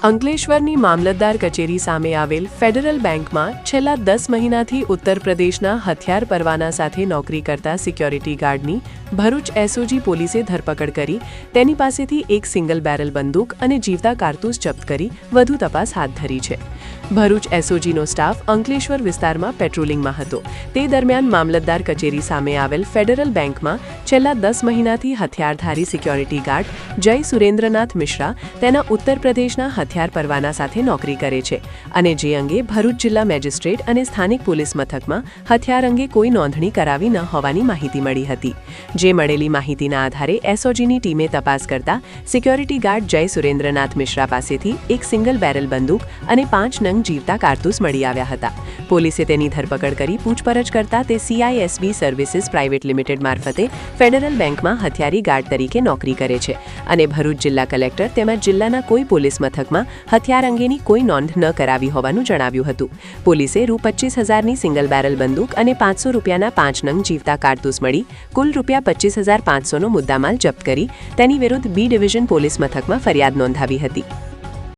અંકલેશ્વરની મામલતદાર કચેરી સામે આવેલ ફેડરલ બેંકમાં છેલ્લા 10 મહિનાથી ઉત્તર પ્રદેશના હથિયાર પરવાના સાથે નોકરી કરતા સિક્યોરિટી ગાર્ડની ભરૂચ એસઓજી પોલીસે ધરપકડ કરી તેની પાસેથી એક સિંગલ બેરલ બંદૂક અને જીવતા કારતૂસ જપ્ત કરી વધુ તપાસ હાથ ધરી છે। ભરૂચ એસઓજીનો સ્ટાફ અંકલેશ્વર વિસ્તારમાં પેટ્રોલિંગમાં હતો। તે દરમિયાન મામલતદાર કચેરી સામે આવેલ ફેડરલ બેંકમાં છેલ્લા 10 મહિનાથી હથિયારધારી સિક્યોરિટી ગાર્ડ જય સુરેન્દ્રનાથ મિશ્રા તેના ઉત્તર પ્રદેશના હથિયાર પરવાના સાથે નોકરી કરે છે અને જે અંગે ભરૂચ જિલ્લા મેજિસ્ટ્રેટ અને સ્થાનિક પોલીસ મથકમાં હથિયાર અંગે કોઈ નોંધણી કરાવી ન હોવાની માહિતી મળી હતી। જે મળેલી માહિતીના આધારે એસઓજીની ટીમે તપાસ કરતા સિક્યોરિટી ગાર્ડ જય સુરેન્દ્રનાથ મિશ્રા પાસેથી એક સિંગલ બેરલ બંદૂક અને 5 નંગ જીવતા કારતૂસ મળી આવ્યા હતા। પોલીસે તેની ધરપકડ કરી પૂછપરછ કરતા તે CISB સર્વિસીસ પ્રાઇવેટ લિમિટેડ મારફતે ફેડરલ બેંકમાં હથિયારી ગાર્ડ તરીકે નોકરી કરે છે અને ભરૂચ જિલ્લા કલેક્ટર તેમજ જિલ્લાના કોઈ પોલીસ મથકમાં હથિયાર અંગેની કોઈ નોંધ ન કરાવી હોવાનું જણાવ્યું હતું। પોલીસે રૂ 25,000ની સિંગલ બેરલ બંદૂક અને 500 રૂપિયાના 5 નંગ જીવતા કારતૂસ મળી કુલ રૂ 25,500નો મુદ્દામાલ જપ્ત કરી તેની વિરુદ્ધ B ડિવિઝન પોલીસ મથકમાં ફરિયાદ નોંધાવી હતી।